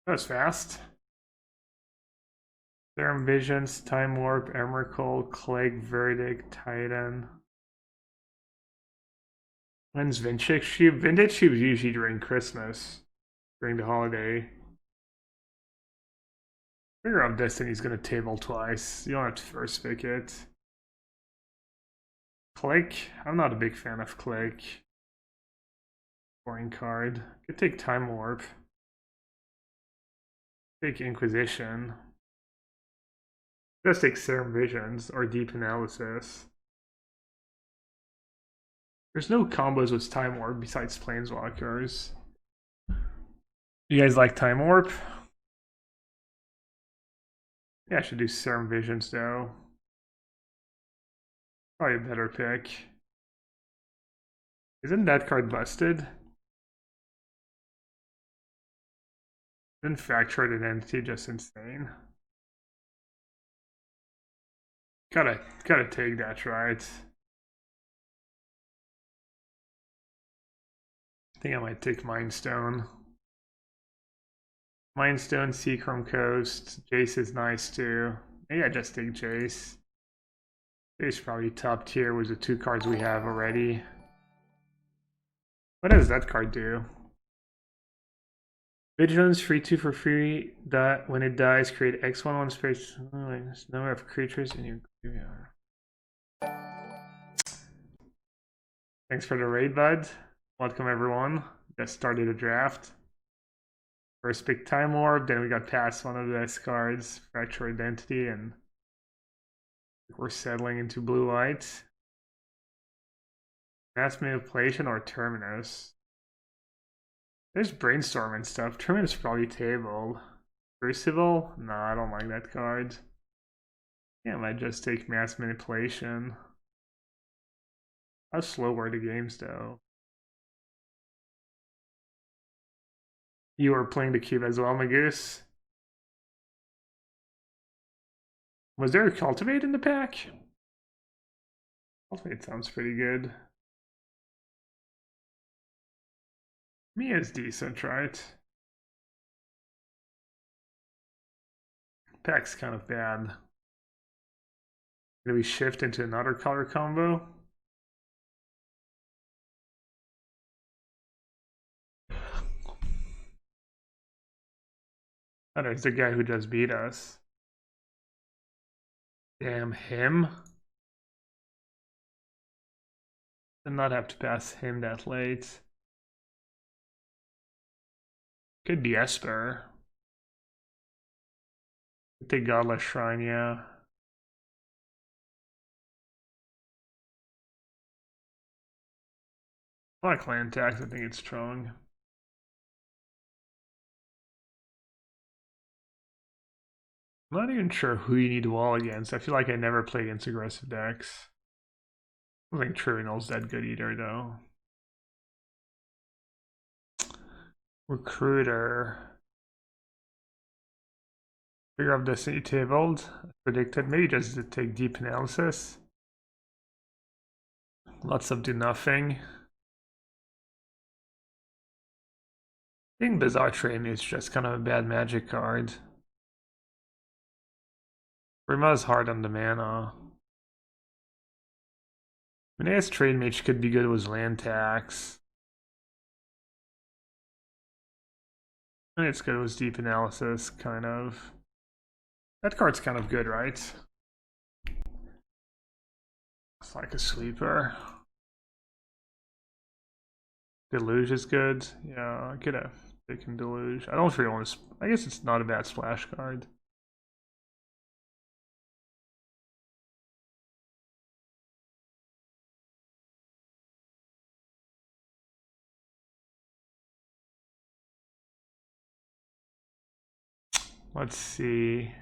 That was fast. Serum Visions, Time Warp, Emrakul, Clegg, Verdict, Titan. When's Vintage Cube? Vintage Cube is usually during Christmas, during the holiday. Figure out Destiny's gonna table twice. You don't have to first pick it. Click. I'm not a big fan of Click. Boring card. Could take Time Warp. Take Inquisition. Just take Serum Visions or Deep Analysis. There's no combos with Time Warp besides Planeswalkers. You guys like Time Warp? Yeah, I should do Serum Visions though. Probably a better pick. Isn't that card busted? Isn't Fractured Identity just insane? Gotta take that, right? I think I might take Mindstone. Mindstone, Seachrome Coast. Jace is nice too. Maybe I just take Jace. Jace probably top tier with the two cards we have already. What does that card do? Vigilance, free 2 for free. That when it dies, create X11 space. Number of creatures in your graveyard. Thanks for the raid, bud. Welcome everyone. Just started a draft. First pick Time Orb, then we got past one of the best cards, Fracture Identity, and we're settling into blue white. Mass Manipulation or Terminus. There's Brainstorm and stuff. Terminus probably tabled. Crucible? No, I don't like that card. Yeah, I might just take Mass Manipulation. How slow were the games though? You were playing the cube as well, Magoose? Was there a Cultivate in the pack? Cultivate sounds pretty good. Mia's decent, right? Pack's kind of bad. Do we shift into another color combo? Oh, there's the guy who just beat us. Damn him. Did not have to pass him that late. Could be Esper. Could take Godless Shrine, yeah. A lot of clan tax, I think it's strong. I'm not even sure who you need to wall against. I feel like I never play against aggressive decks. I don't think Trivial's that good either, though. Recruiter. Figure out Destiny tabled. Predicted. Maybe just to take Deep Analysis. Lots of do nothing. I think Bizarre Train is just kind of a bad magic card. Rima's hard on the mana. I mean, I guess Trade Mage could be good with land tax. I think it's good with Deep Analysis, kind of. That card's kind of good, right? It's like a sweeper. Deluge is good. Yeah, I could have taken Deluge. I don't really want to. I guess it's not a bad splash card. Let's see.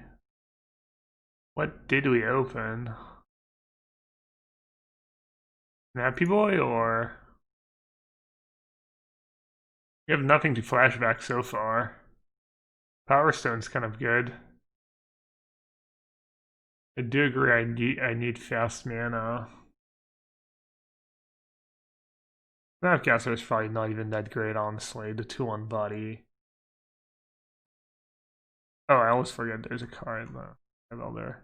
What did we open? Snappy Boy or? We have nothing to flashback so far. Power Stone's kind of good. I do agree I need fast mana. Snapcaster is probably not even that great, honestly. The 2-1 body. Oh, I always forget there's a card in the level there.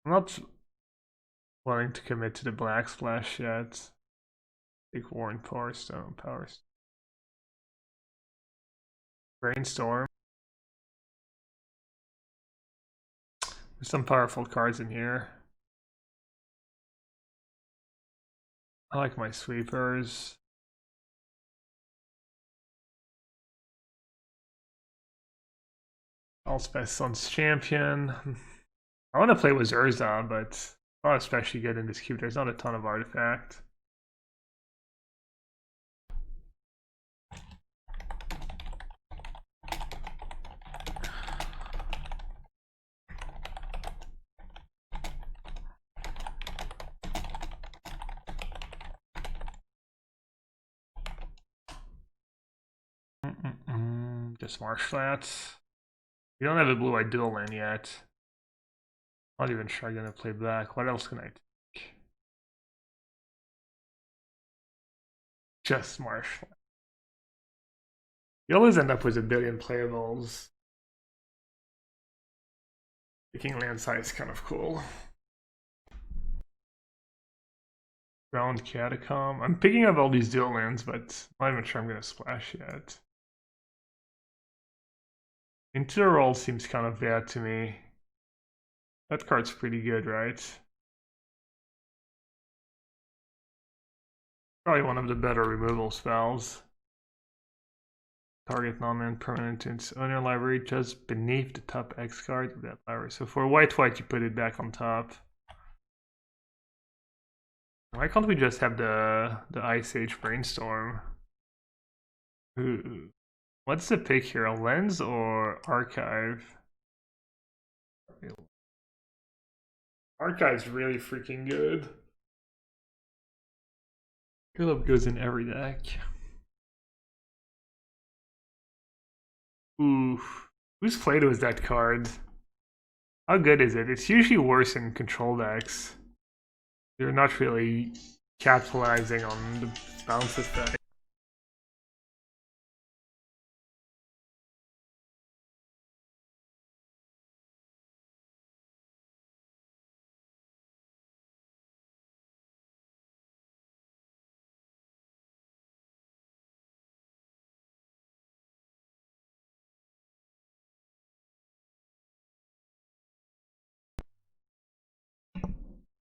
I'm not willing to commit to the black splash yet. Take Warren Power Stone, Power Stone. Brainstorm. There's some powerful cards in here. I like my sweepers. Allspice Sun's Champion. I want to play with Urza, but not especially good in this cube. There's not a ton of artifact. Just Marsh Flats. We don't have a blue-white dual land yet. Not even sure I'm gonna play black. What else can I take? Just Marsh Flats. You always end up with a billion playables. Taking land size is kind of cool. Ground Catacomb. I'm picking up all these dual lands, but I'm not even sure I'm gonna splash yet. Into the Roll seems kind of bad to me. That card's pretty good, right? Probably one of the better removal spells. Target non-land permanent in its owner library just beneath the top X card of that library. So for white, you put it back on top. Why can't we just have the Ice Age Brainstorm? Ooh. What's the pick here? A Lens or Archive? Archive's really freaking good. Philip goes in every deck. Oof. Whose Play-Doh is that card? How good is it? It's usually worse in control decks. You're not really capitalizing on the bounce effect.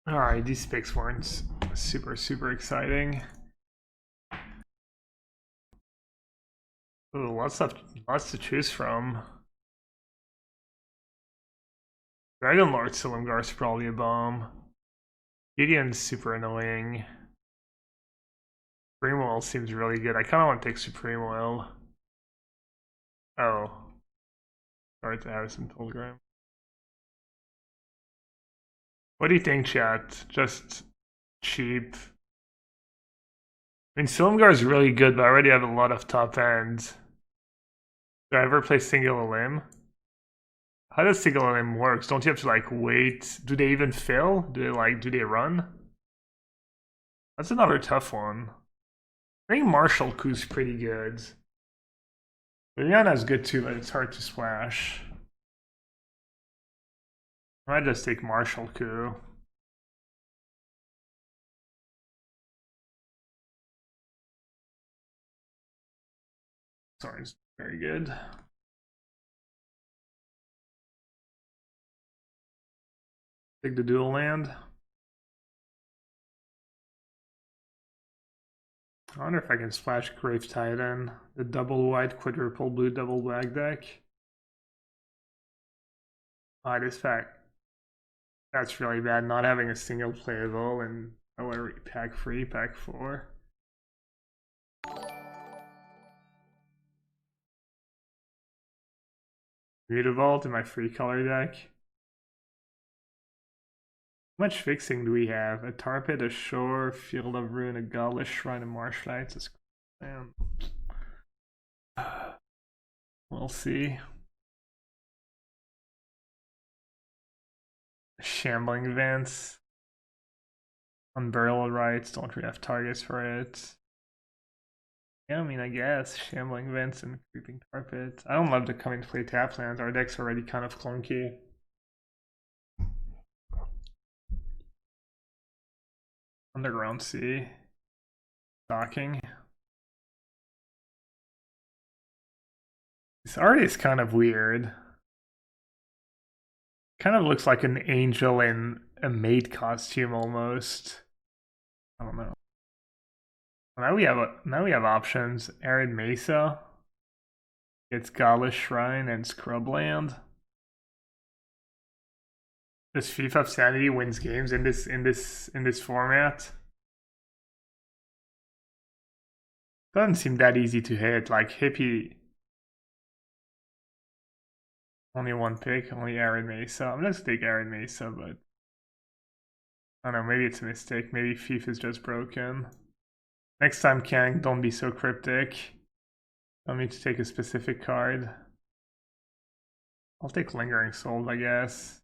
Alright, these picks weren't super exciting. Ooh, lots to choose from. Dragon Lord Silumgar's probably a bomb. Gideon's super annoying. Supreme Will seems really good. I kinda want to take Supreme Will. Oh. Sorry to have some Pilgrim. What do you think, chat? Just cheap. I mean, Silumgar is really good, but I already have a lot of top ends. Do I ever play Singular Limb? How does Singular Limb work? Don't you have to like wait? Do they even fill? Do they run? That's another tough one. I think Martial Coup's pretty good. Liliana's good too, but it's hard to splash. I might just take Martial Coup. Sorry, it's very good. Take the dual land. I wonder if I can splash Grave Titan, the double white, quadruple blue, double black deck. Ah, this fact. That's really bad, not having a single playable and pack 3, pack 4. Mutavault in my free color deck. How much fixing do we have? A Tar Pit, a Shore, Field of Ruin, a Godless Shrine, a Marshlights. Man. We'll see. Shambling Advance. Unburial Rights, don't really have targets for it. Yeah, I mean, I guess. Shambling Vents and Creeping Carpet. I don't love to come into play tap lands. Our deck's already kind of clunky. Underground Sea. Docking. This art is kind of weird. Kind of looks like an angel in a maid costume almost. I don't know. Now we have options. Arid Mesa. It's Godless Shrine and Scrubland. Does Thief of Sanity wins games in this format? Doesn't seem that easy to hit. Like Hippie, only one pick, only Arid Mesa. I'm gonna take Arid Mesa, but I don't know. Maybe it's a mistake. Maybe Thief is just broken. Next time, Kang, don't be so cryptic. I need to take a specific card. I'll take Lingering Soul, I guess.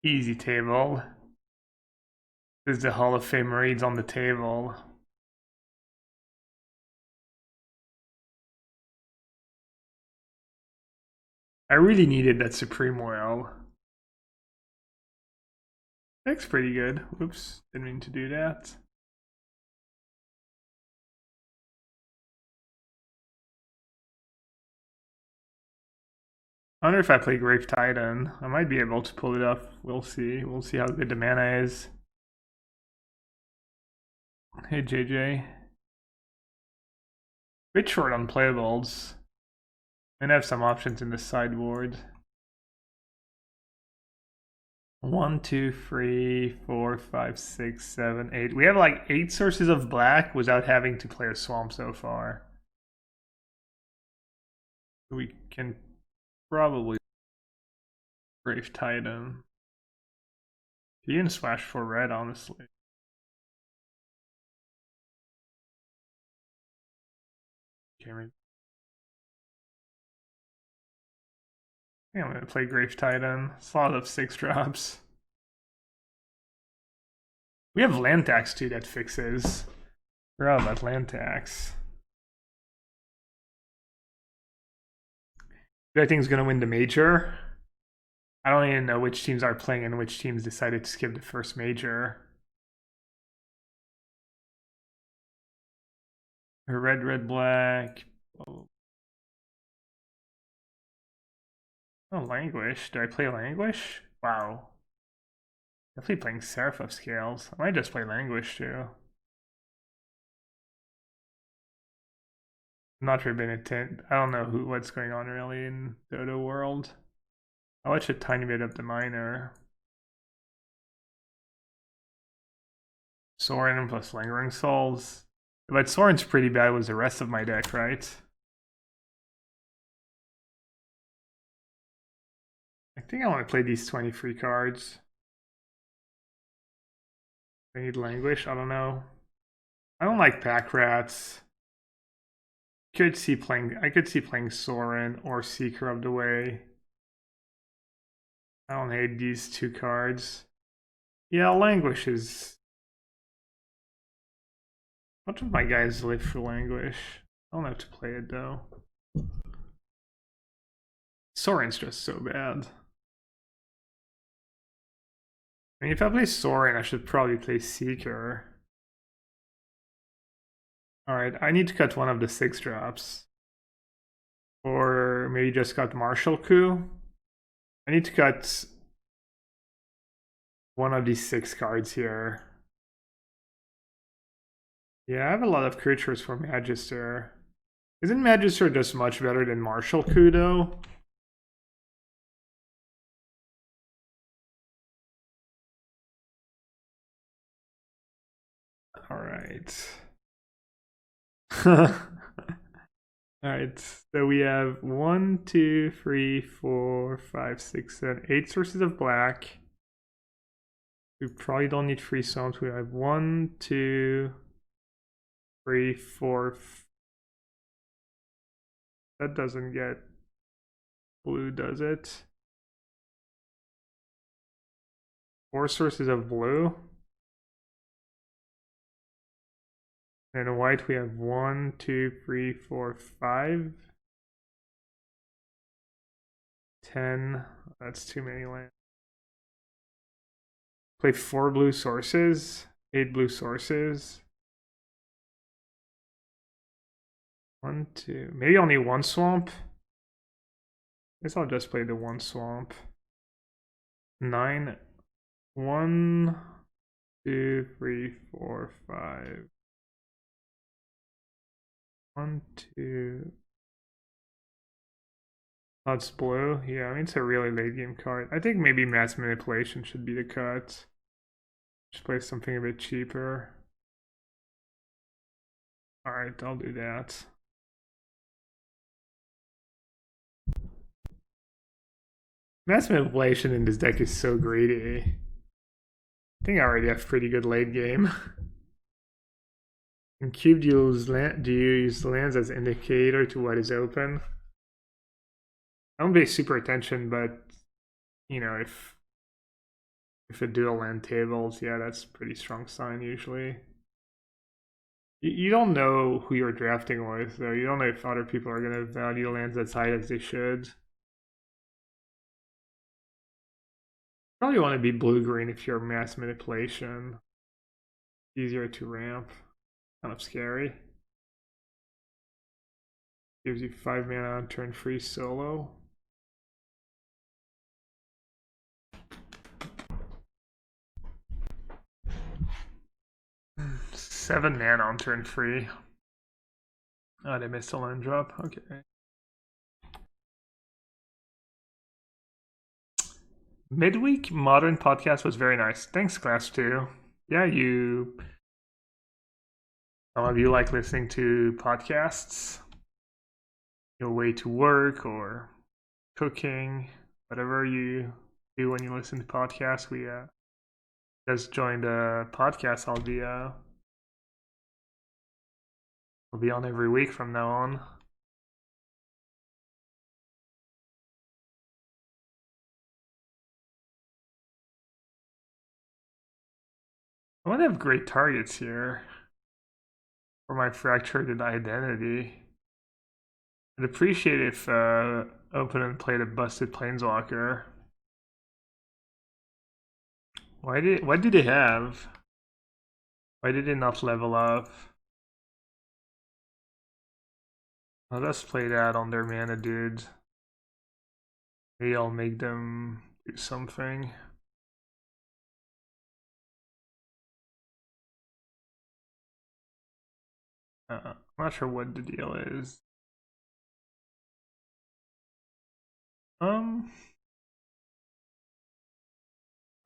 Easy table. This is the Hall of Fame reads on the table. I really needed that Supreme Oil. That's pretty good. Oops, didn't mean to do that. I wonder if I play Grave Titan. I might be able to pull it off. We'll see. We'll see how good the mana is. Hey, JJ. Bit short on playables. And have some options in the sideboard. 1, 2, 3, 4, 5, 6, 7, 8. We have like 8 sources of black without having to play a swamp so far. We can probably Grave Titan. You can slash for red, honestly. Okay, maybe. Yeah, I'm gonna play Grave Titan. It's a lot of 6 drops. We have land tax too that fixes. Forgot about land tax. Who I think is gonna win the major? I don't even know which teams are playing and which teams decided to skip the first major. Red, red, black. Oh, Languish. Do I play Languish? Wow. Definitely playing Seraph of Scales. I might just play Languish too. I'm not sure Benitent. I don't know what's going on really in Dodo world. I watched a tiny bit of the minor. Sorin plus Lingering Souls. But Sorin's pretty bad with the rest of my deck, right? I think I want to play these 23 cards. I need Languish, I don't know. I don't like Pack Rats. I could see playing Sorin or Seeker of the Way. I don't hate these 2 cards. Yeah, Languish is... A bunch of my guys live for Languish. I don't have to play it though. Sorin's just so bad. I mean, if I play Sorin, I should probably play Seeker. Alright, I need to cut one of the 6 drops. Or maybe just cut Martial Coup. I need to cut one of these 6 cards here. Yeah, I have a lot of creatures for Magister. Isn't Magister just much better than Martial Coup though? Alright. Alright, so we have 1, 2, 3, 4, 5, 6, 7, 8 sources of black. We probably don't need 3 stones. We have 1, 2, 3, 4. That doesn't get blue, does it? 4 sources of blue. And in white we have 1, 2, 3, 4, 5, 10. That's too many lands. Play 4 blue sources, 8 blue sources. 1, 2. Maybe only 1 swamp. I guess I'll just play the 1 swamp. 9. 1, 2, 3, 4, 5. 1, 2. Oh, it's blue. Yeah, I mean it's a really late game card. I think maybe mass manipulation should be the cut. Just play something a bit cheaper. Alright, I'll do that. Mass manipulation in this deck is so greedy. I think I already have pretty good late game. In cube, do you use lands as indicator to what is open? I don't pay super attention, but you know, if a dual land tables, yeah, that's a pretty strong sign usually. You don't know who you're drafting with, though. You don't know if other people are gonna value lands as high as they should. Probably want to be blue-green if you're mass manipulation. Easier to ramp. Kind of scary. Gives you 5 mana on turn 3 solo. Seven mana on turn 3. Oh, they missed a land drop. Okay. Midweek Modern podcast was very nice. Thanks, Class 2. Yeah, some of you like listening to podcasts. Your way to work or cooking, whatever you do when you listen to podcasts. We just joined a podcast. I'll be on every week from now on. I want to have great targets here for my fractured identity. I'd appreciate if opponent played a busted planeswalker. What do they have? Why did they not level up? I'll just play that on their mana dude. Maybe I'll make them do something. I'm not sure what the deal is. Am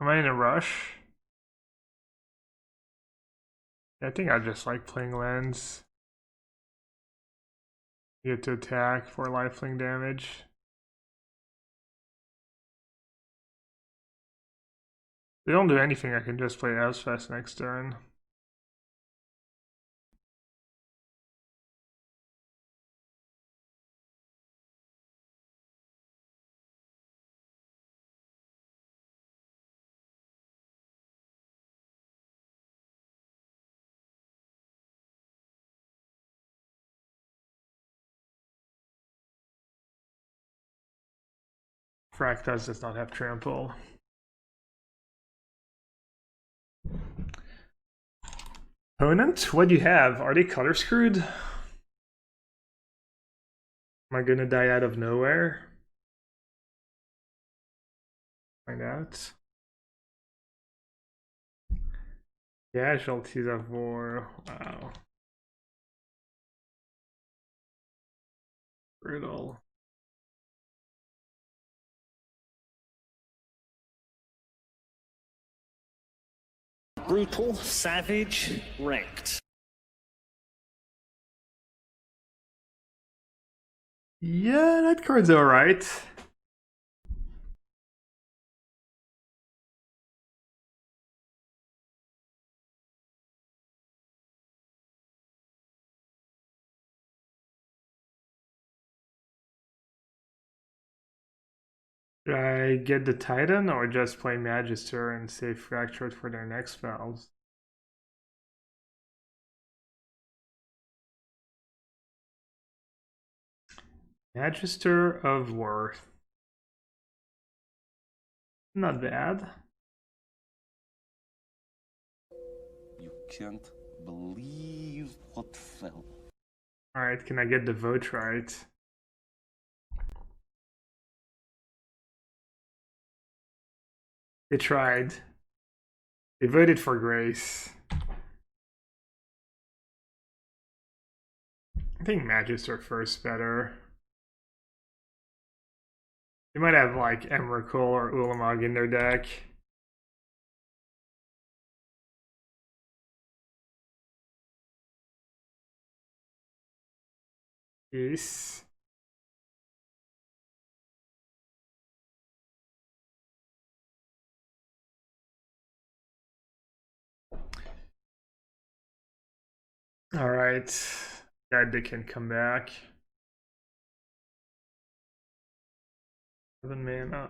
I in a rush? I think I just like playing lands. You get to attack for lifelink damage. They don't do anything, I can just play Elspeth next turn. Fractas does not have trample. Opponent, what do you have? Are they color screwed? Am I gonna die out of nowhere? Find out. Casualties of war. Wow. Brutal. Brutal, savage, wrecked. Yeah, that card's alright. Should I get the Titan or just play Magister and save Fractured for their next spells? Magister of Worth. Not bad. You can't believe what fell. Alright, can I get the vote right? They tried. They voted for Grace. I think Magister first better. They might have like Emrakul or Ulamog in their deck. Peace. Alright. Glad they can come back. 7 mana.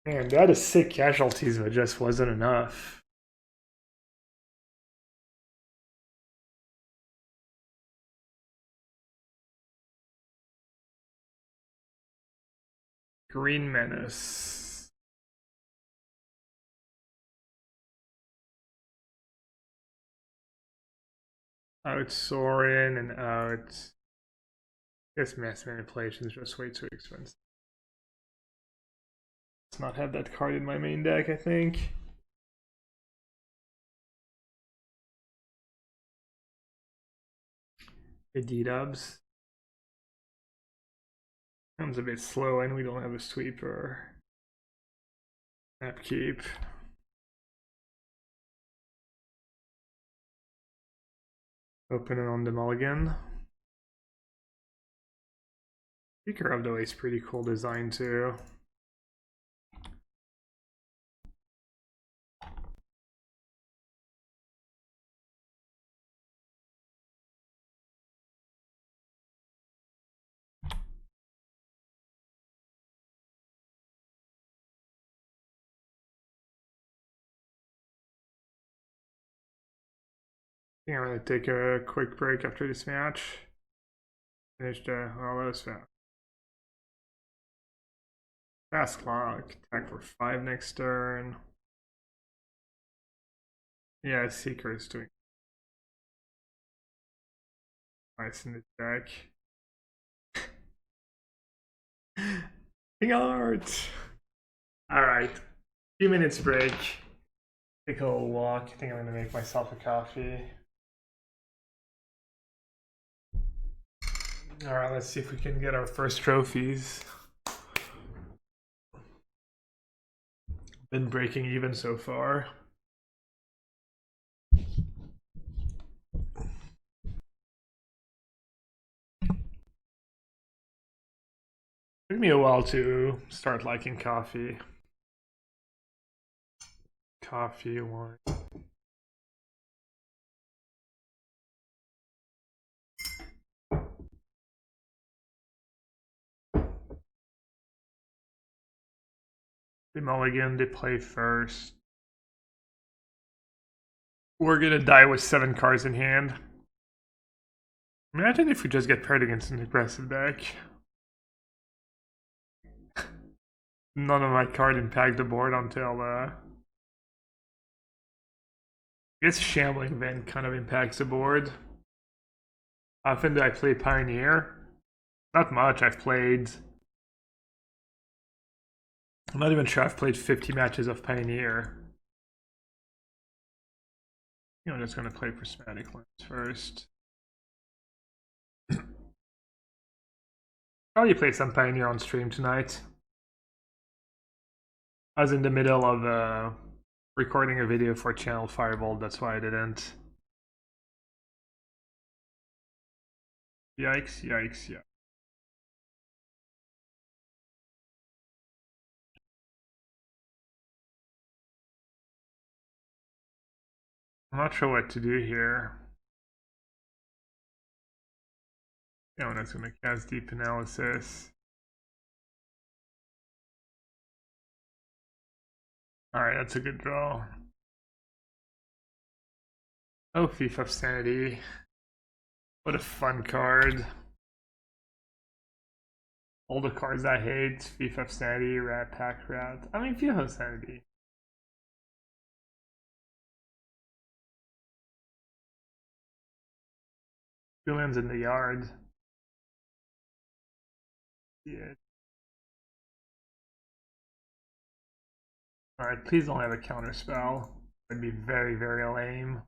Man, that is sick casualties, but just wasn't enough. Green Menace. Out Sorin and out. This mass manipulation is just way too expensive. Let's not have that card in my main deck, I think. D-dubs. Sounds a bit slow and we don't have a sweeper. Upkeep. Open it on the mulligan. Speaker of the Way is pretty cool design too. I think I'm gonna take a quick break after this match. Finish the all those fast. Fast clock. Attack for 5 next turn. Yeah, Seeker is doing nice in the deck. King art. Alright. Few minutes break. Take a little walk. I think I'm gonna make myself a coffee. Alright, let's see if we can get our first trophies. Been breaking even so far. Took me a while to start liking coffee. Coffee, wine. The mulligan, they play first. We're gonna die with 7 cards in hand. Imagine if we just get paired against an aggressive deck. None of my cards impact the board until I guess Shambling Vent kind of impacts the board. How often do I play Pioneer? Not much. I'm not even sure I've played 50 matches of Pioneer. I'm just gonna play Prismatic Lens first. Probably play some Pioneer on stream tonight. I was in the middle of recording a video for Channel Firebolt, that's why I didn't. Yikes, yikes, yeah. I'm not sure what to do here. Yeah, that's gonna cast Deep Analysis. Alright, that's a good draw. Oh, Thief of Sanity. What a fun card. All the cards I hate. Thief of Sanity, Rat Pack Rat. I mean, Thief of Sanity. Julian's in the yard. Yeah. Alright, please don't have a counter spell. That'd be very, very lame.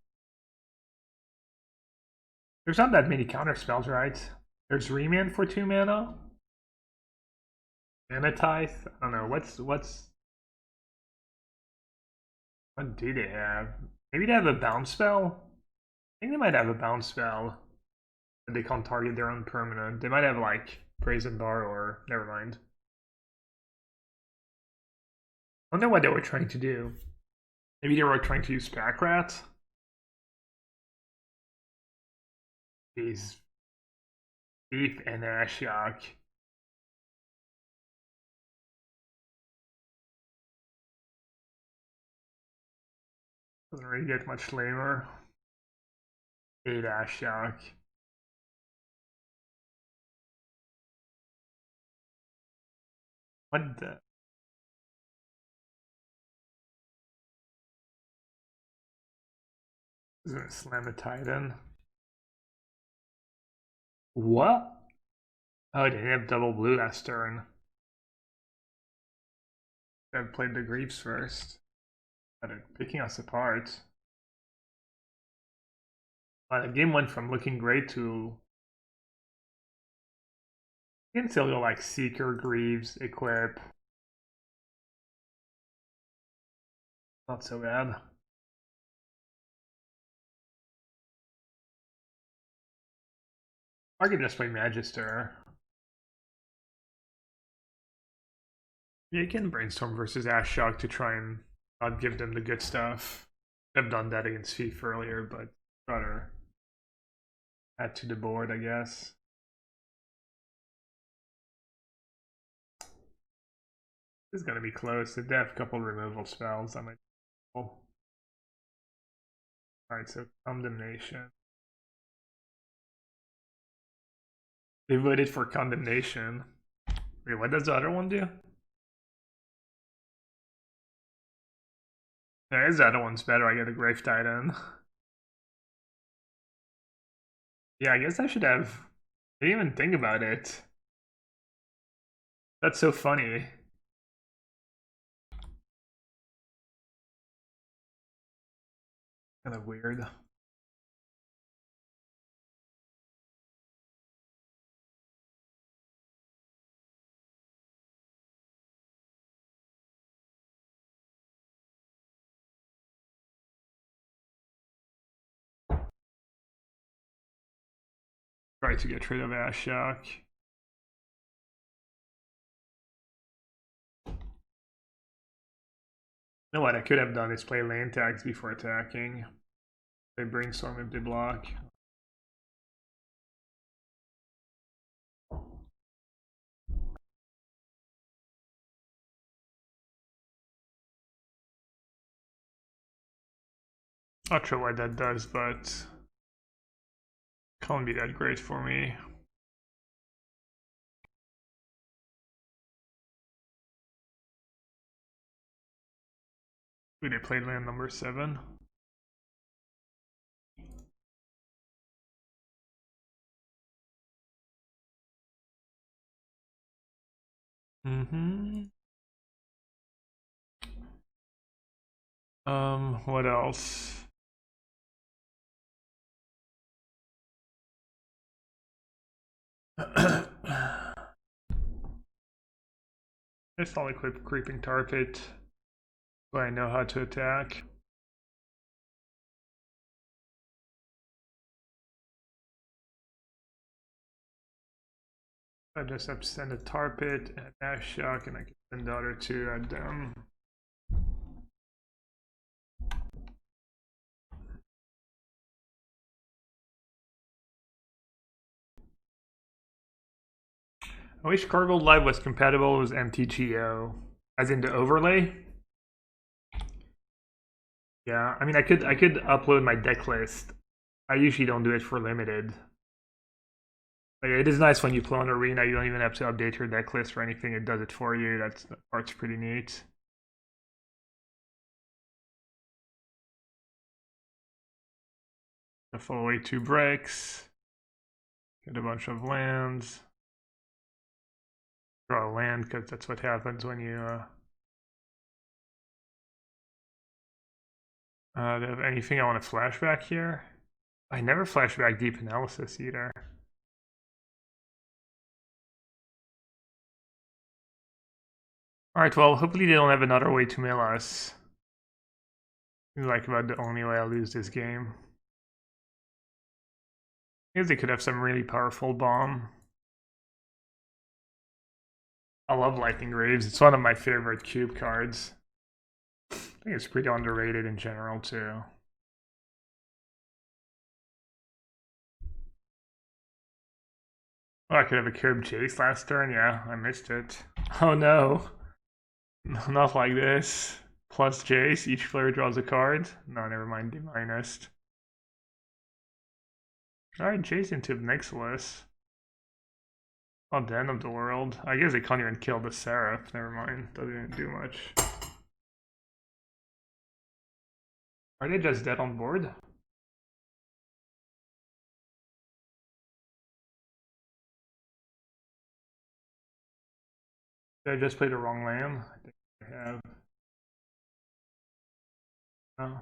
There's not that many counter spells, right? There's Remand for 2 mana. Mana Tithe? I don't know. What do they have? Maybe they have a bounce spell? I think they might have a bounce spell. But they can't target their own permanent. They might have like Brazen Bar or never mind. I wonder what they were trying to do. Maybe they were trying to use Pack Rat? These Thief and Ashiok. Doesn't really get much lamer. 8 Ashiok. What the? Is gonna slam a Titan. What? Oh, they didn't have double blue last turn. I played the Greaves first. They're picking us apart. The game went from looking great to... You can still go like Seeker, Greaves, Equip. Not so bad. I could just play Magister. Yeah, you can Brainstorm versus Ashiok to try and not give them the good stuff. I've done that against Thief earlier, but rather add to the board, I guess. This is gonna be close. If they have a couple removal spells, I might. Alright, so Condemnation. They voted for Condemnation. Wait, what does the other one do? There's the other one's better. I get a Grave Titan. Yeah, I guess I should have. I didn't even think about it. That's so funny. Kind of weird. Try to get rid of Ashiok. You know what I could have done is play land tags before attacking. They brainstorm if they block. Not sure what that does, but can't be that great for me. Ooh, they played land number 7. What else? Just I'll equip Creeping Target, so I know how to attack. I just have to send a Tar Pit and Ashiok, and I can send the other 2 at them. I wish Cargo Live was compatible with MTGO, as in the overlay. Yeah, I mean, I could upload my deck list. I usually don't do it for limited. Like, it is nice when you play on Arena, you don't even have to update your deck list or anything. It does it for you. That part's pretty neat. I follow away 2 bricks. Get a bunch of lands. Draw a land because that's what happens when you do I have anything I want to flashback here? I never flashback deep analysis either. Alright, well, hopefully they don't have another way to mill us. Seems like about the only way I'll lose this game. I guess they could have some really powerful bomb. I love Lightning Graves. It's one of my favorite cube cards. I think it's pretty underrated in general, too. Oh, I could have a curb chase last turn. Yeah, I missed it. Oh no. Not like this. Plus chase, each player draws a card. No, never mind, D-minus. Alright, chase into Nixilis. Not the end of the world. I guess they can't even kill the Seraph. Never mind, doesn't even do much. Are they just dead on board? Did I just play the wrong land? I think I have. Oh.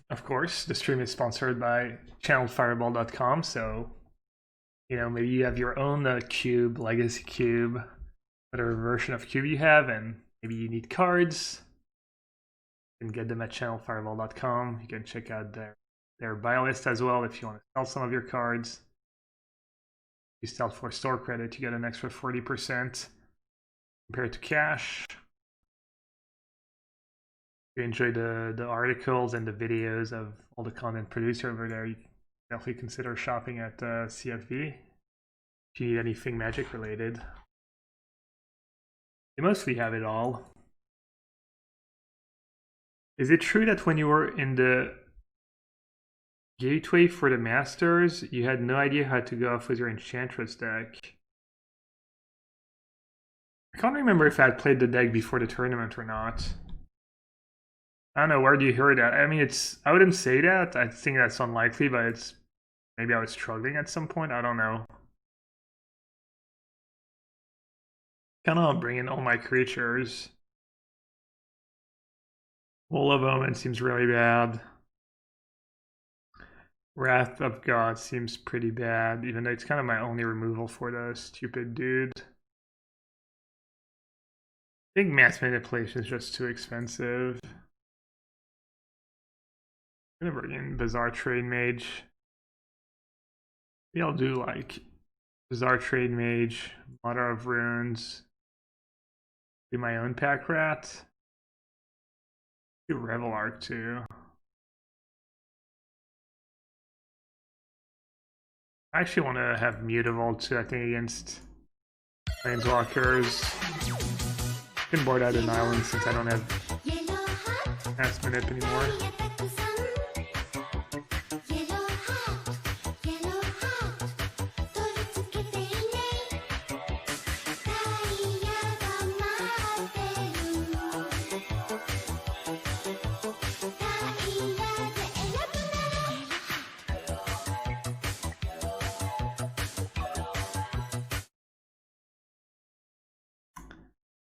Of course, the stream is sponsored by channelfireball.com, so maybe you have your own cube, legacy cube, whatever version of cube you have, and maybe you need cards. You can get them at channelfireball.com. You can check out their buy list as well if you want to sell some of your cards. If you sell for store credit, you get an extra 40% compared to cash. If you enjoy the articles and the videos of all the content produced over there, you can definitely consider shopping at CFV if you need anything Magic related. They mostly have it all. Is it true that when you were in the gateway for the Masters, you had no idea how to go off with your Enchantress deck? I can't remember if I had played the deck before the tournament or not. I don't know, where do you hear that? I mean, I wouldn't say that. I think that's unlikely, but maybe I was struggling at some point. I don't know. Kind of bring in all my creatures. Wall of Omen seems really bad. Wrath of God seems pretty bad, even though it's kind of my only removal for the stupid dude. I think Mass Manipulation is just too expensive. I'm gonna bring in Bizarre Trade Mage. Maybe I'll do like Bizarre Trade Mage, Mother of Runes, do my own Pack Rat, do Revel Arc too. I actually want to have Mutable too, I think, against Planeswalkers. I can board out an island since I don't have Mass Manip anymore.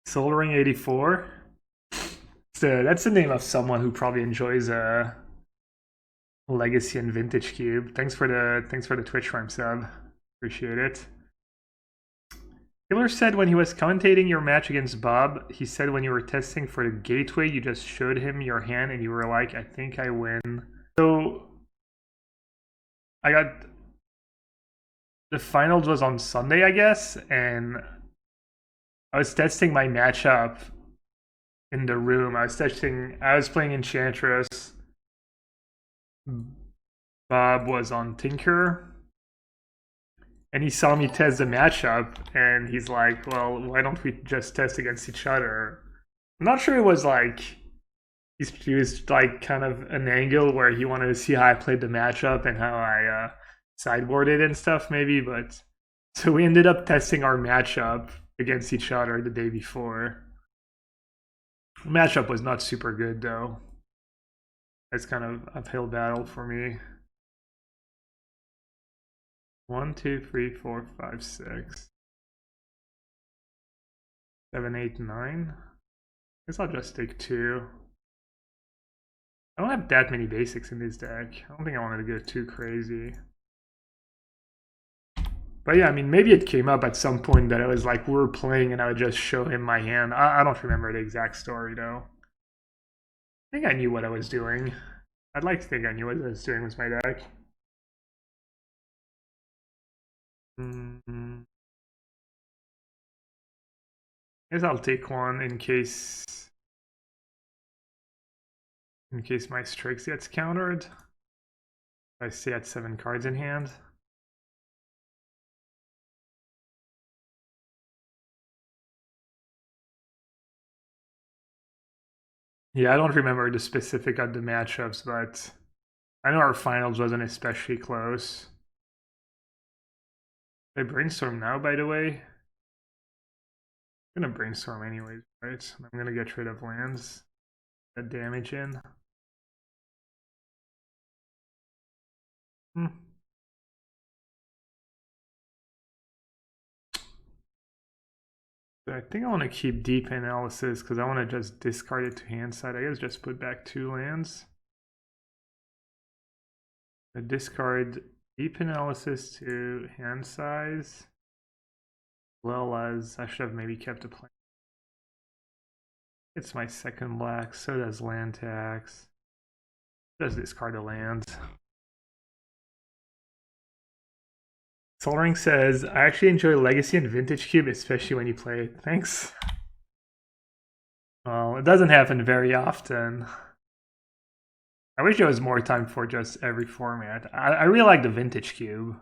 Soul Ring 84. So that's the name of someone who probably enjoys Legacy and Vintage Cube. Thanks for the Twitch Prime sub. Appreciate it. Killer said when he was commentating your match against Bob, he said when you were testing for the gateway, you just showed him your hand and you were like, I think I win. So I got the finals was on Sunday, I guess, and I was testing my matchup in the room. I was playing Enchantress. Bob was on Tinker, and he saw me test the matchup, and he's like, "Well, why don't we just test against each other?" I'm not sure it was like he was like kind of an angle where he wanted to see how I played the matchup and how I sideboarded and stuff, maybe. But so we ended up testing our matchup against each other the day before. The matchup was not super good though. It's kind of uphill battle for me. 1, 2, 3, 4, 5, 6, 7, 8, 9. Guess I'll just take 2. I don't have that many basics in this deck. I don't think I wanted to go too crazy. But yeah, I mean, maybe it came up at some point that I was like, we were playing and I would just show him my hand. I don't remember the exact story though. I think I knew what I was doing. I'd like to think I knew what I was doing with my deck. Guess I'll take one in case my strikes gets countered. I stay at 7 cards in hand. Yeah, I don't remember the specific of the matchups, but I know our finals wasn't especially close. I brainstorm now, by the way. I'm gonna brainstorm anyways, right? I'm gonna get rid of lands, get damage in. I think I want to keep deep analysis because I want to just discard it to hand side. I guess just put back 2 lands. I discard deep analysis to hand size, as well as I should have maybe kept a plan. It's my second black, so does land tax. Just discard a land. Solring says, I actually enjoy Legacy and Vintage Cube, especially when you play it. Thanks. Well, it doesn't happen very often. I wish there was more time for just every format. I really like the Vintage Cube.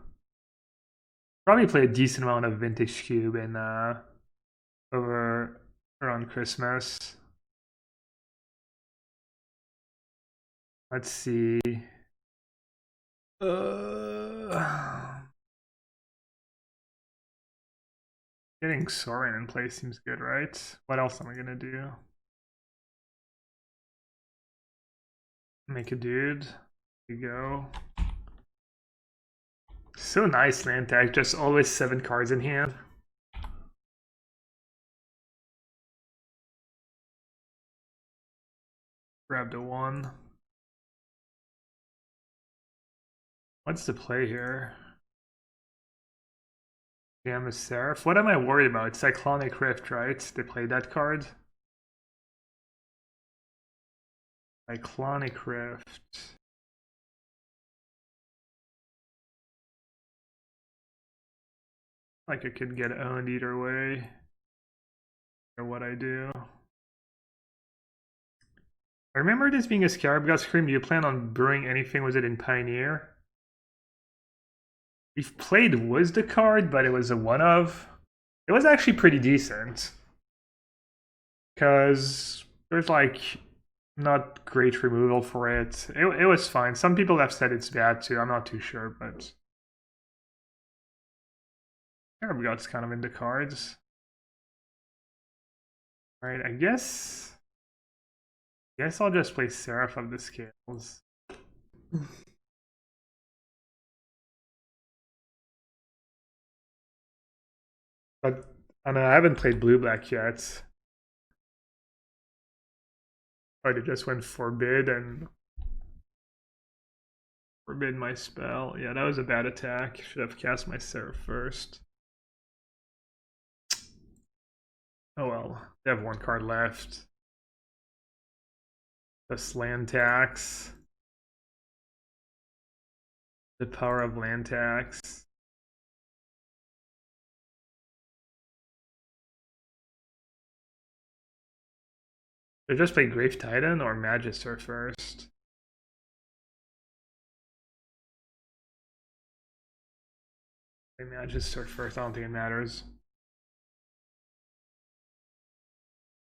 Probably play a decent amount of Vintage Cube in over around Christmas. Let's see. Getting Sorin in place seems good, right? What else am I gonna do? Make a dude. There you go. So nice land tag, just always 7 cards in hand. Grab the 1. What's the play here? Damn, Seraph. What am I worried about? Cyclonic Rift, right? They play that card. Cyclonic Rift. Like I could get owned either way. Or what I do. I remember this being a Scarab God Scream. Do you plan on brewing anything with it in Pioneer? We've played Was the card, but it was a one of. It was actually pretty decent. Because there's like not great removal for it. It was fine. Some people have said it's bad too. I'm not too sure, but Scarab God's kind of in the cards. Alright, I guess I'll just play Seraph of the Scales. But I know I haven't played blue black yet. But it just went forbid and forbid my spell. Yeah, that was a bad attack. Should have cast my Seraph first. Oh well, they have 1 card left. Just land tax. The power of land tax. They just play Grave Titan or Magister first. Maybe I just start first. I don't think it matters.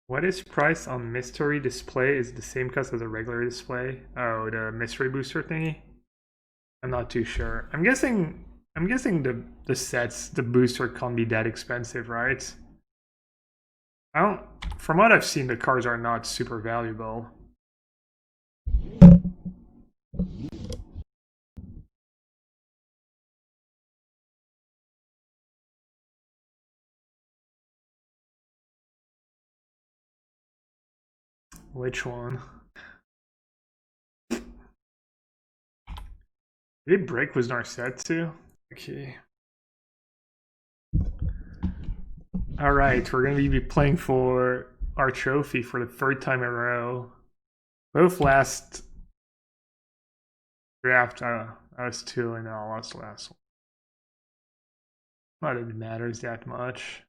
What is price on mystery display? Is it the same cost as a regular display? Oh, the mystery booster thingy? I'm not too sure. I'm guessing the sets, the booster can't be that expensive, right? I don't from what I've seen, the cards are not super valuable. Which one? Did it break was Narsetsu? Okay. Alright, we're gonna be playing for our trophy for the third time in a row. Both last draft, I was 2 and I lost the last one. Not that it matters that much.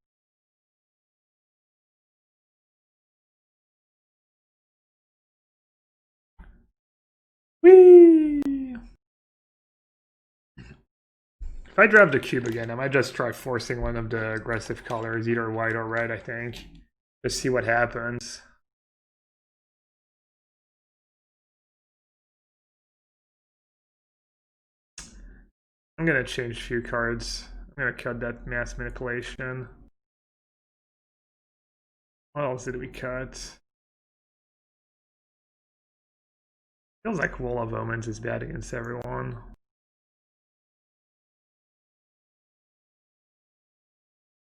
Whee! If I draft the cube again, I might just try forcing one of the aggressive colors, either white or red, I think. Just see what happens. I'm gonna change a few cards. I'm gonna cut that mass manipulation. What else did we cut? Feels like Wall of Omens is bad against everyone.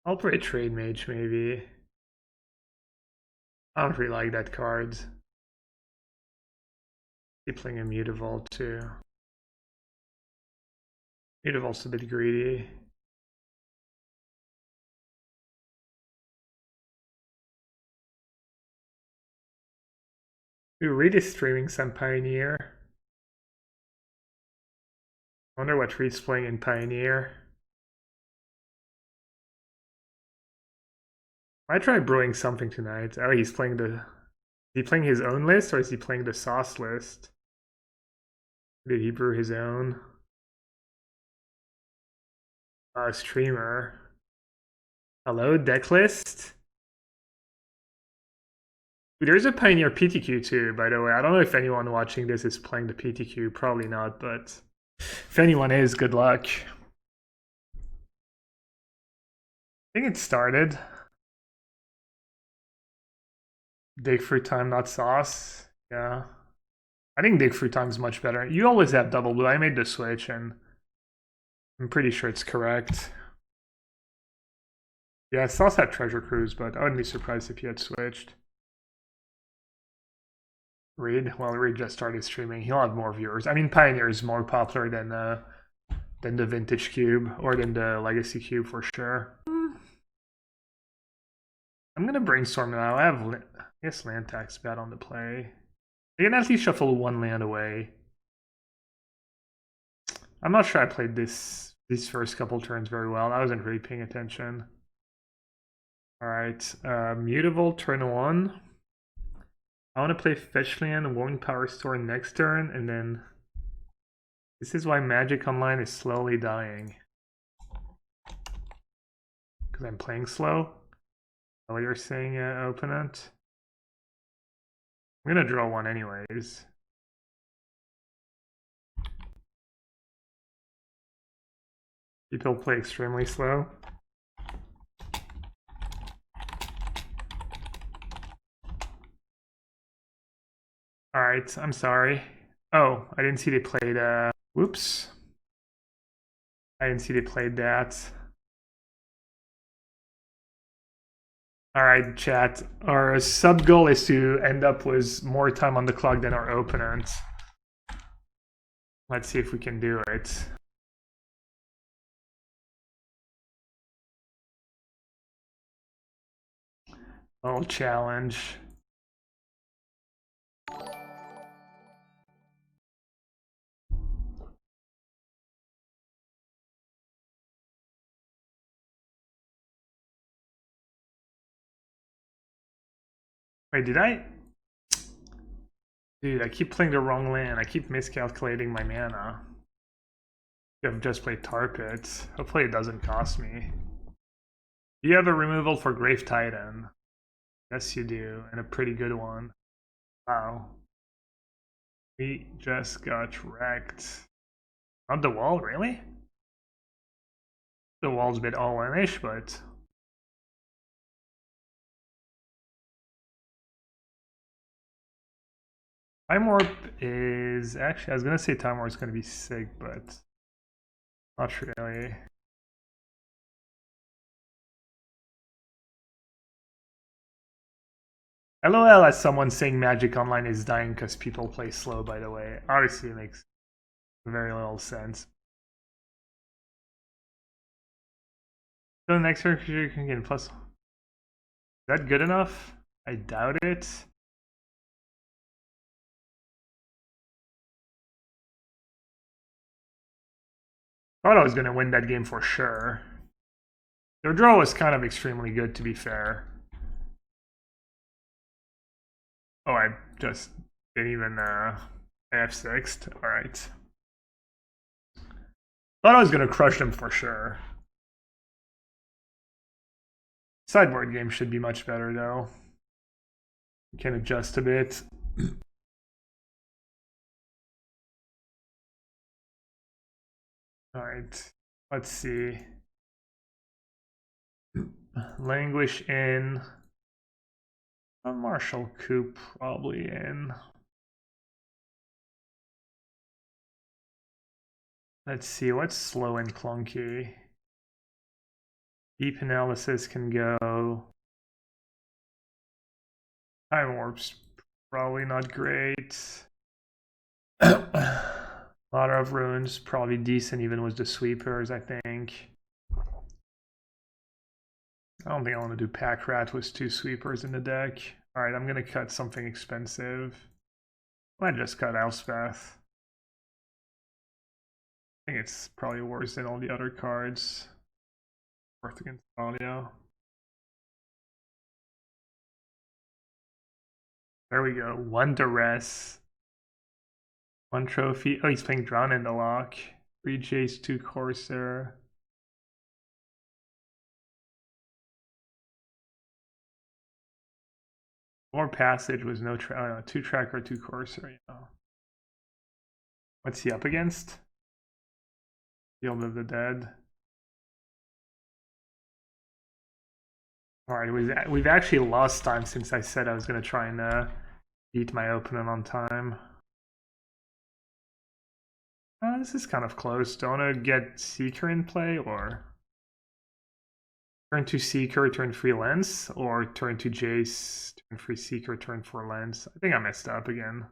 I'll play Trade Mage maybe. I don't really like that card. Keep playing a Mutavault too. Mutavault's a bit greedy. Ooh, Reed is streaming some Pioneer. I wonder what Reed's playing in Pioneer. I try brewing something tonight. Oh, he's playing the. Is he playing his own list or is he playing the sauce list? Did he brew his own? Streamer. Hello, deck list? There's a Pioneer PTQ too, by the way. I don't know if anyone watching this is playing the PTQ. Probably not, but if anyone is, good luck. I think it started. Dig Fruit Time, not sauce. Yeah. I think Dig Fruit Time is much better. You always have double blue. I made the switch and I'm pretty sure it's correct. Yeah, sauce had Treasure Cruise, but I wouldn't be surprised if he had switched. Reed, well, Reed just started streaming. He'll have more viewers. I mean, Pioneer is more popular than the Vintage Cube or than the Legacy Cube for sure. I'm gonna brainstorm now. I guess land tax bad on the play. I can at least shuffle one land away. I'm not sure I played these first couple turns very well. I wasn't really paying attention. Alright, Mutable turn 1. I want to play Fetch Land, Warring Power Store next turn, and then this is why Magic Online is slowly dying. Because I'm playing slow? What you're saying, opponent? I'm gonna draw one anyways. People play extremely slow. Alright, I'm sorry. Oh, I didn't see they played, whoops. I didn't see they played that. Alright, chat. Our sub goal is to end up with more time on the clock than our opponent. Let's see if we can do it. Little challenge. Wait, did I? Dude, I keep playing the wrong land. I keep miscalculating my mana. I've just played Tar Pit. Hopefully it doesn't cost me. Do you have a removal for Grave Titan? Yes, you do, and a pretty good one. Wow. We just got wrecked. On the wall, really? The wall's a bit all-in-ish, but... Time Warp is... Actually, I was gonna say Time Warp is gonna be sick, but... Not really. LOL as someone saying Magic Online is dying because people play slow, by the way. Obviously, it makes very little sense. So the next character you can get plus... Is that good enough? I doubt it. Thought I was going to win that game for sure. Their draw was kind of extremely good, to be fair. Oh, I just didn't even F6'd. Alright. Thought I was going to crush them for sure. Sideboard game should be much better, though. You can adjust a bit. Alright, let's see. Languish in. A Marshall Coup probably in. Let's see, what's slow and clunky? Deep analysis can go. Time Warp's probably not great. A lot of runes, probably decent even with the sweepers, I think. I don't think I want to do Pack Rat with 2 sweepers in the deck. Alright, I'm gonna cut something expensive. I might just cut Elspeth. I think it's probably worse than all the other cards. Worth against audio. There we go. 1 duress. 1 trophy. Oh, he's playing Drown in the Lock. 3 Jace, 2 Corsair. More Passage was no 2 Tracker, 2 Corsair, you know. What's he up against? Field of the Dead. Alright, we've actually lost time since I said I was going to try and beat my opponent on time. This is kind of close. Do I want to get Seeker in play, or turn to Seeker, turn 3 Lens, or turn to Jace, turn 3 Seeker, turn 4 Lens? I think I messed up again.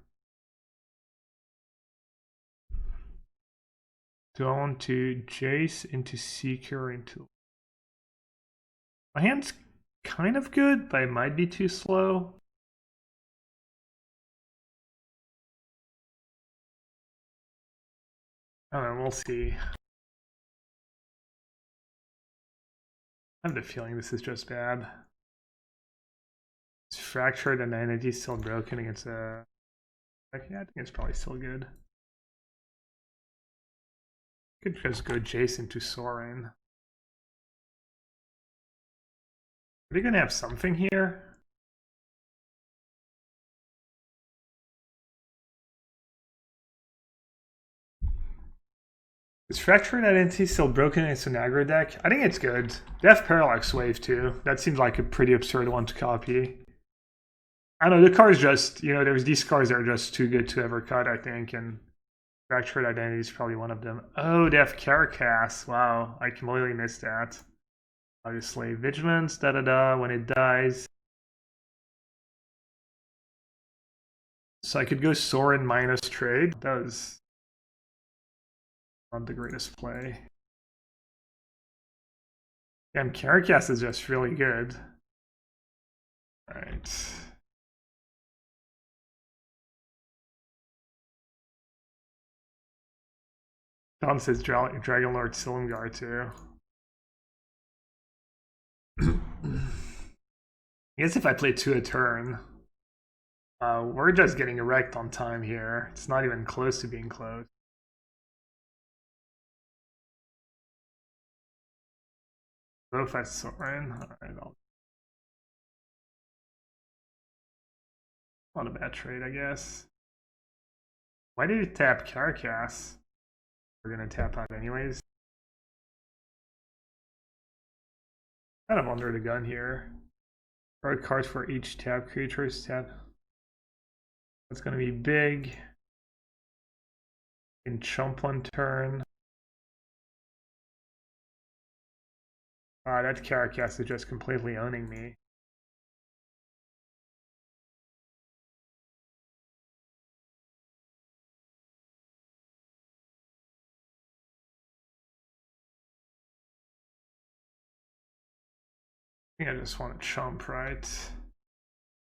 Do I want to Jace into Seeker into... My hand's kind of good, but it might be too slow. I don't know, we'll see. I have the feeling this is just bad. It's fractured and the entity's still broken against a... Yeah, I think it's probably still good. Could just go Jason to Sorin. Are they gonna have something here? Is Fractured Identity still broken against an aggro deck? I think it's good. They have Parallax Wave too. That seems like a pretty absurd one to copy. I don't know, the cards just, you know, there's these cards that are just too good to ever cut, I think, and Fractured Identity is probably one of them. Oh, they have Carcass. Wow, I completely missed that. Obviously, Vigilance, da-da-da, when it dies. So I could go Sorin minus trade. That was not the greatest play. And Carcass is just really good. Alright. Tom says Dragon Lord Silumgar too. I guess if I play 2 a turn, we're just getting a wrecked on time here. It's not even close to being close. Both at Soren. Alright, not a bad trade, I guess. Why did he tap Carcass? We're gonna tap out anyways. Kind of under the gun here. Draw a card for each tap creature's tap. That's gonna be big. Can chump one turn. That Carcass is just completely owning me. I think I just want to chump, right?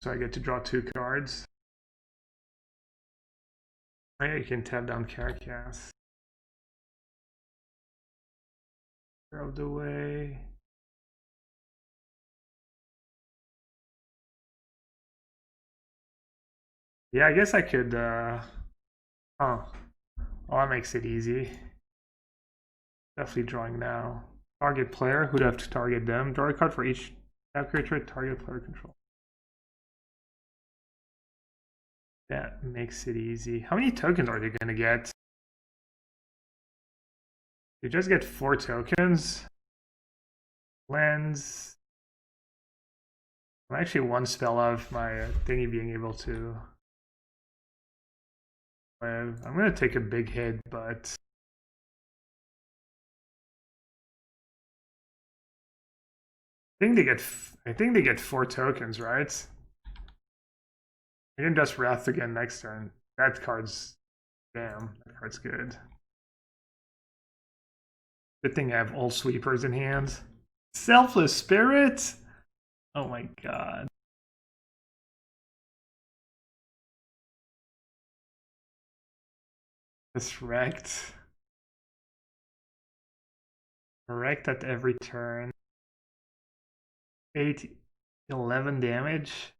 So I get to draw 2 cards. I can tap down Carcass. Out of the way. Yeah, I guess I could, oh. Well, that makes it easy. Definitely drawing now. Target player, who'd have to target them. Draw a card for each tap creature, target player control. That makes it easy. How many tokens are they gonna get? They just get 4 tokens. Lens. I'm actually 1 spell of my thingy being able to live. I'm gonna take a big hit, but I think they get 4 tokens, right? I can just Wrath again next turn. That card's damn, that card's good. Good thing I have all sweepers in hand. Selfless Spirit? Oh my god. Just wrecked. Wrecked at every turn. 8, 11 damage.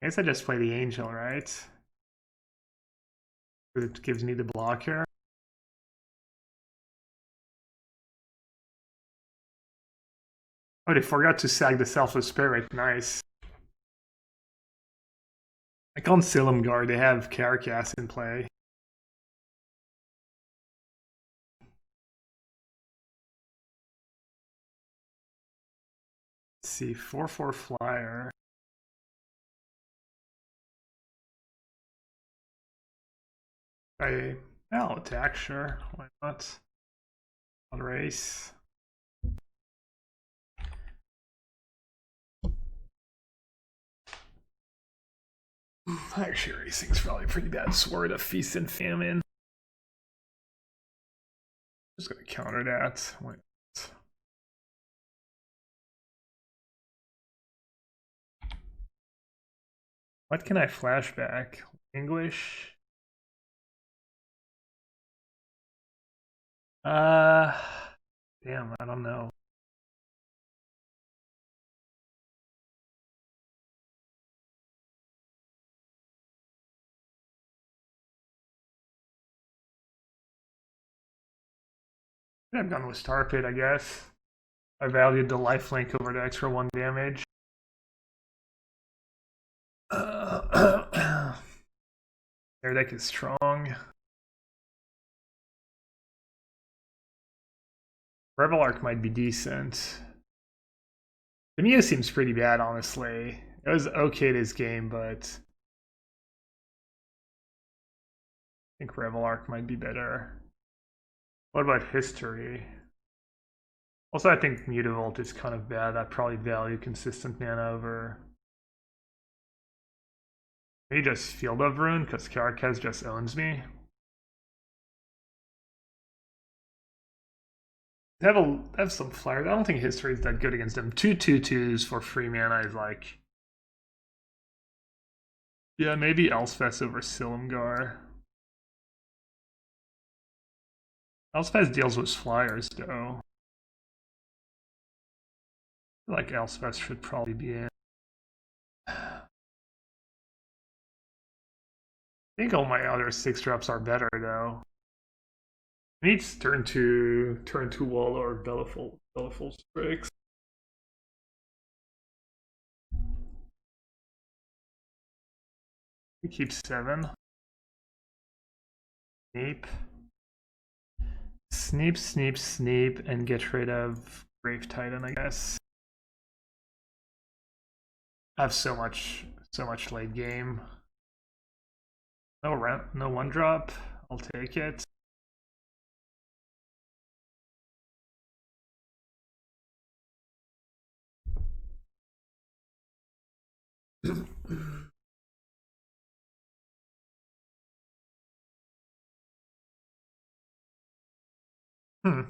I guess I just play the Angel, right? It gives me the blocker. Oh, they forgot to sack the Selfless Spirit. Nice. I can't Silumgar, they have Carcass in play. Let's see, 4/4 flyer. I'll attack, sure. Why not? On race. Actually, racing's probably pretty bad. Sword of Feast and Famine. Just gonna counter that. Why not? What can I flashback? English? Damn, I don't know. I've gone with Star Pit, I guess. I valued the lifelink over the extra 1 damage. Their deck is strong. Rebel Arc might be decent. The Mio seems pretty bad, honestly. It was okay this game, but I think Rebel Arc might be better. What about History? Also, I think Mutavault is kind of bad. I probably value consistent mana over. Maybe just Field of Ruin, because Carcass just owns me. They have some flyers. I don't think History is that good against them. 2/2/2s for free mana is like... Yeah, maybe Elspeth over Silumgar. Elspeth deals with flyers, though. I feel like Elspeth should probably be in. I think all my other 6-drops are better, though. Needs turn 2 wall or Bellafold. Colorful sphinx. We keep 7. Sneep. Sneep, sneep, sneep, and get rid of Grave Titan, I guess. I have so much late game. No 1-drop. I'll take it. I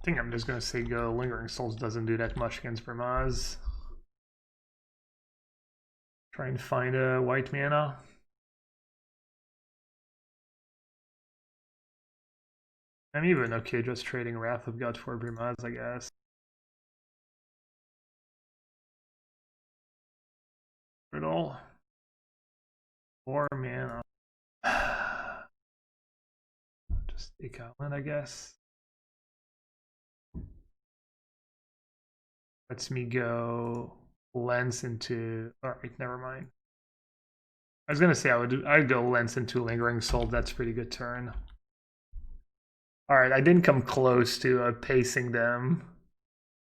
think I'm just gonna say go. Lingering Souls doesn't do that much against Vermaz. Try and find a white mana. I'm even okay just trading Wrath of God for Vermaz, I guess. Riddle. 4 mana. Just take Outland, I guess. Lets me go Lens into. Alright, never mind. I was gonna say I'd go Lens into Lingering Soul. That's a pretty good turn. Alright, I didn't come close to pacing them.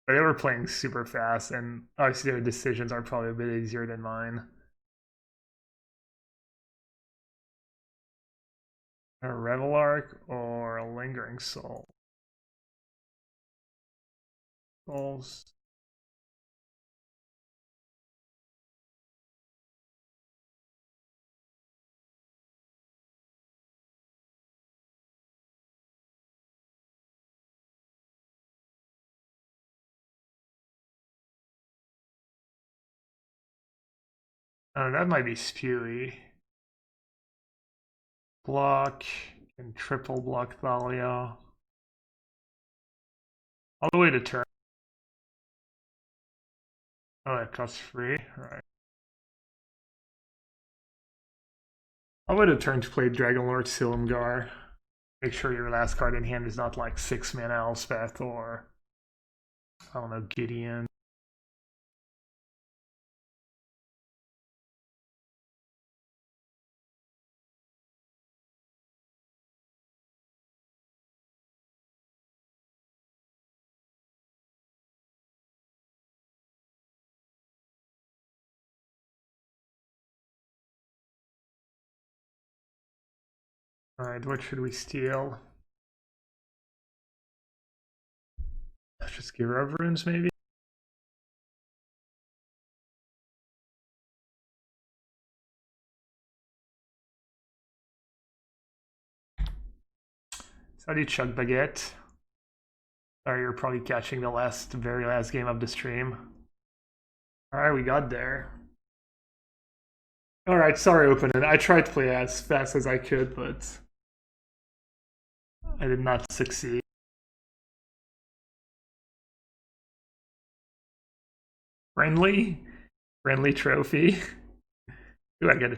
But they were playing super fast, and obviously their decisions are probably a bit easier than mine. A Revel Arc or a Lingering Soul? Souls. Oh, that might be spewy. Block and triple block Thalia. All the way to turn. Oh, that costs free. Alright. All the way to turn to play Dragonlord Silumgar. Make sure your last card in hand is not like 6 mana Elspeth or I don't know, Gideon. Alright, what should we steal? Let's just give Reverence, maybe? How do you chug baguette? Sorry, you're probably catching the very last game of the stream. Alright, we got there. Alright, sorry, opponent. I tried to play as fast as I could, but I did not succeed. Friendly? Friendly trophy? Do I get a